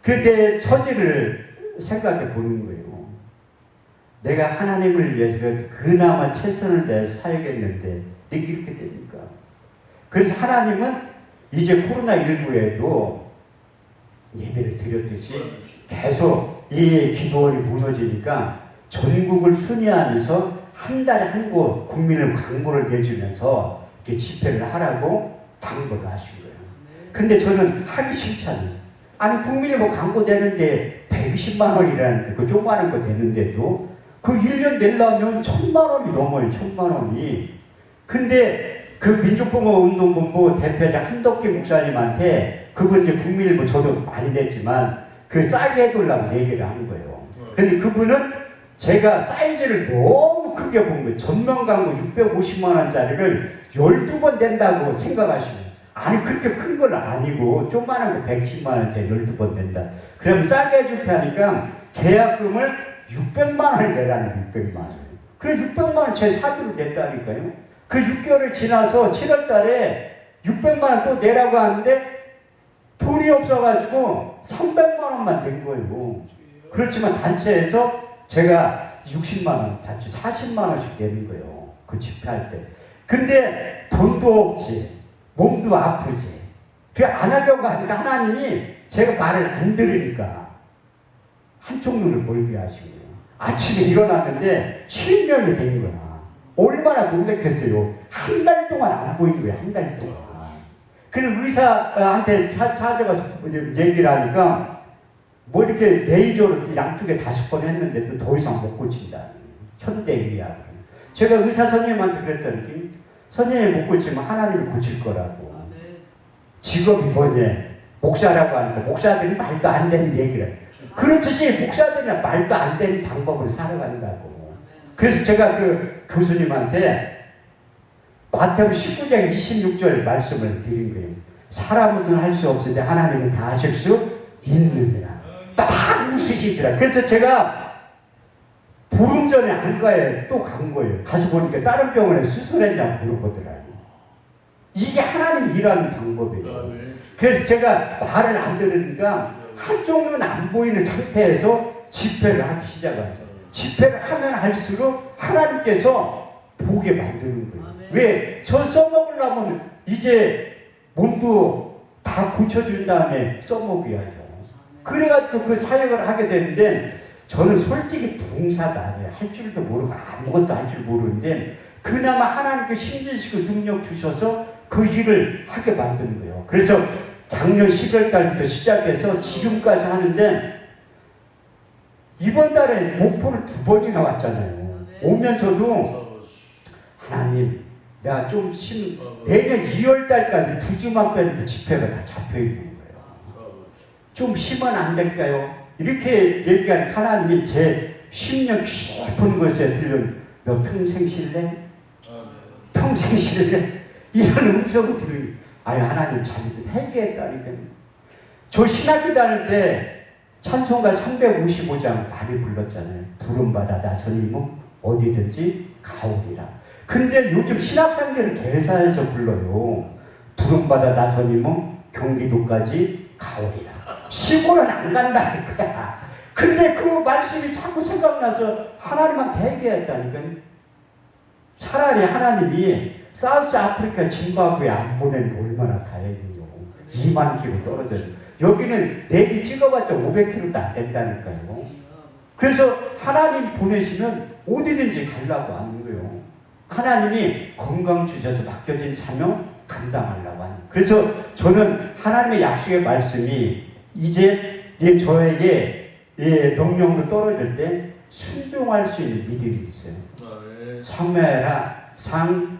그때 처지를 생각해 보는 거예요. 내가 하나님을 위해서 그나마 최선을 다해서 사역했는데 내가 이렇게 됩니까? 그래서 하나님은 이제 코로나19에도 예배를 드렸듯이 계속 이 기도원이 무너지니까 전국을 순회하면서 한 달에 한 곳 국민을 광고를 내주면서 이렇게 집회를 하라고 당부를 하신 거예요. 근데 저는 하기 싫잖아요. 아니 국민이 뭐 광고 되는데 120만 원이라는 그 조그마한 거 되는데도 그 1년 내려면 1,000만 원이 넘어요. 1,000만 원이. 근데 그 민족봉헌운동본부 대표자 한덕기 목사님한테 그분 이제 국민일보 저도 많이 냈지만 그 싸게 해달라고 얘기를 하는 거예요. 근데 그분은 제가 사이즈를 너무 크게 본 거예요. 전면 광고 650만 원짜리를 12번 낸다고 생각하시면 아니 그렇게 큰 건 아니고 조그만한 거 110만 원짜리 12번 낸다. 그럼 싸게 해줄 테니까 계약금을 600만 원을 내라는 600만 원. 그래서 600만 원 제 사주로 냈다니까요. 그 6개월을 지나서 7월 달에 600만 원 또 내라고 하는데 돈이 없어가지고 300만 원만 낸 거예요. 그렇지만 단체에서 제가 60만 원 받지 40만 원씩 내는 거예요. 그 집회할 때. 근데 돈도 없지. 몸도 아프지. 그래 안 하려고 하니까 하나님이 제가 말을 안 들으니까 한쪽 눈을 멀게 하시고요. 아침에 일어났는데 실명이 된 거야. 얼마나 놀랬겠어요. 한 달 동안 안 보인 거예요. 한 달 동안. 그래서 의사한테 찾아가서 얘기를 하니까 뭐 이렇게 레이저로 양쪽에 5번 했는데 더 이상 못 고친다. 현대의학. 제가 의사 선생님한테 그랬더니 선생님이 못 고치면 하나님이 고칠 거라고. 직업이 뭐냐. 목사라고 하니까 목사들이 말도 안 되는 얘기를 해요. 그렇듯이 목사들이나 말도 안 되는 방법으로 살아간다고. 그래서 제가 그 교수님한테 마태복음 19장 26절 말씀을 드린 거예요. 사람은 할 수 없을 때 하나님은 다 하실 수 있느니라. 딱 웃으시더라. 그래서 제가 보름 전에 안과에 또 간 거예요. 가서 보니까 다른 병원에 수술했냐고 물어보더라고요. 이게 하나님 일하는 방법이에요. 그래서 제가 말을 안 들으니까 한쪽 눈 안 보이는 상태에서 집회를 하기 시작합니다. 집회를 하면 할수록 하나님께서 보게 만드는 거예요. 왜? 저 써먹으려면 이제 몸도 다 고쳐준 다음에 써먹어야죠. 그래가지고 그 사역을 하게 되는데 저는 솔직히 봉사도 아니에요. 할 줄도 모르고 아무것도 할 줄 모르는데 그나마 하나님께 힘 주시고 능력 주셔서 그 일을 하게 만드는 거예요. 그래서 작년 12월 달부터 시작해서 지금까지 하는데 이번 달에 목포를 2번이나 왔잖아요. 오면서도 하나님 내가 좀 내년 2월 달까지 2주만 빼도 집회가 다 잡혀 있는 거예요. 좀 쉬면 안 될까요? 이렇게 얘기하는 하나님이 제 10년 깊은 곳에 들려 너 평생 쉴래? 평생 쉴래? 이런 음성을 들으니 아니 하나님 잘못 회개했다니까요. 저 신학교 다닐 때 찬송가 355장 많이 불렀잖아요. 부름받아 나서님은 어디든지 가오리라. 근데 요즘 신학생들은 개사에서 불러요. 부름받아 나서님은 경기도까지 가오리라. 시골은 안 간다니까. 근데 그 말씀이 자꾸 생각나서 하나님한테 회개했다니까요. 차라리 하나님이 사우스 아프리카 짐바브웨 안 보내는 얼마나 다행이에요. 2만 킬로 떨어져요. 여기는 내비 찍어봤자 500km도 안 된다니까요. 그래서 하나님 보내시면 어디든지 가려고 하는 거예요. 하나님이 건강 주셔서 맡겨진 사명 감당하려고 하는 거예요. 그래서 저는 하나님의 약속의 말씀이 이제 저에게 명령으로 떨어질 때 순종할 수 있는 믿음이 있어요. 사무엘하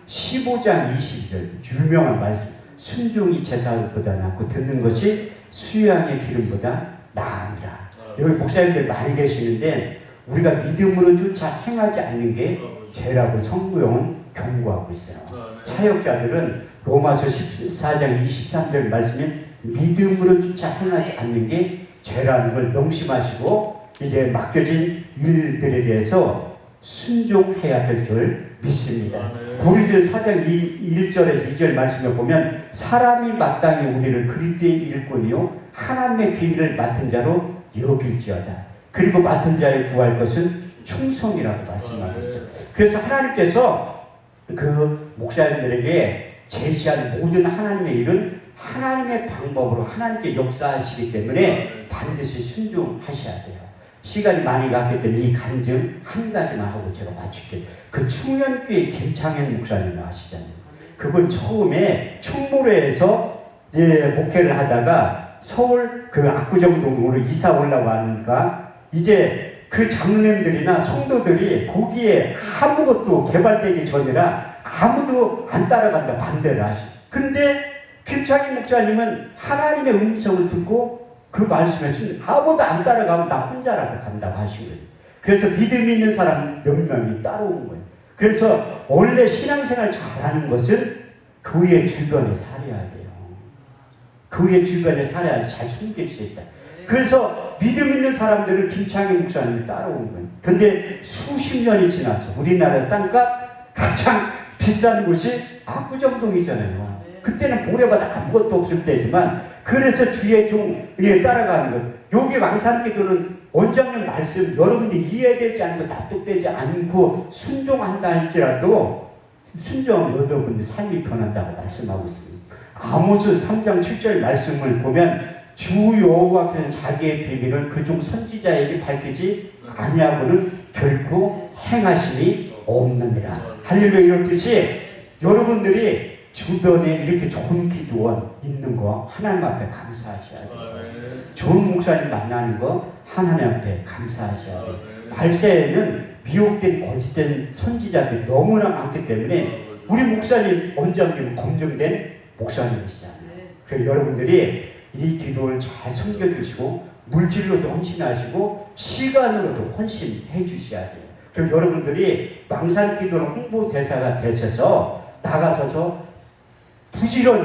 15장 22절 유명한 말씀. 순종이 제사보다 낫고 듣는 것이 수양의 기름보다 나으니라. 여기 목사님들 많이 계시는데 우리가 믿음으로 쫓아 행하지 않는 게 죄라고 성구용은 경고하고 있어요. 사역자들은 로마서 14장 23절 말씀에 믿음으로 쫓아 행하지 않는 게 죄라는 걸 명심하시고 이제 맡겨진 일들에 대해서 순종해야 될 줄 믿습니다. 고린도서 4장 1절에서 2절 말씀을 보면 사람이 마땅히 우리를 그리스도의 일꾼이요 하나님의 비밀을 맡은 자로 여길지어다. 그리고 맡은 자의 구할 것은 충성이라고 말씀하고 있어요. 그래서 하나님께서 그 목사님들에게 제시한 모든 하나님의 일은 하나님의 방법으로 하나님께 역사하시기 때문에 반드시 순종하셔야 돼요. 시간이 많이 갔기 때문에 이 간증 한 가지만 하고 제가 마칠게요. 그 충현교회 김창현 목사님 아시잖아요. 그분 처음에 충무로에서 목회를 하다가 서울 그 압구정동으로 이사 오려고 하니까 이제 그 장로님들이나 성도들이 거기에 아무것도 개발되기 전이라 아무도 안 따라간다 반대를 하시. 근데 김창희 목사님은 하나님의 음성을 듣고 그 말씀에 아무도 안 따라가면 나 혼자라도 간다고 하신 거예요. 그래서 믿음 있는 사람 몇 명이 따라온 거예요. 그래서 원래 신앙생활 잘하는 것은 교회 주변에 살아야 돼요. 교회 주변에 살아야 잘 숨길 수 있다. 그래서 믿음 있는 사람들은 김창희 목사님이 따라온 거예요. 근데 수십 년이 지나서 우리나라 땅값 가장 비싼 곳이 압구정동이잖아요. 그때는 모래바다 아무것도 없을 때지만 그래서 주의 종에 따라가는 것. 여기 왕산기도는 원장님 말씀 여러분들이 이해되지 않고 납득되지 않고 순종한다 할지라도 순종 여러분들 삶이 변한다고 말씀하고 있습니다. 아모스 3장 7절 말씀을 보면 주 여호와께서는 자기의 비밀을 그중 선지자에게 밝히지 아니하고는 결코 행하심이 없느니라. 할렐루야. 이렇듯이 여러분들이 주변에 이렇게 좋은 기도원 있는 거 하나님 앞에 감사하셔야 돼요. 좋은 목사님 만나는 거 하나님 앞에 감사하셔야 돼요. 발세에는 미혹된 거짓된 선지자들이 너무나 많기 때문에 우리 목사님 원장님 검증된 목사님이시잖아요. 그래서 여러분들이 이 기도를 잘 섬겨주시고 물질로도 헌신하시고 시간으로도 헌신해 주셔야 돼요. 그리고 여러분들이 망산 기도는 홍보대사가 되셔서 나가서서 부지런히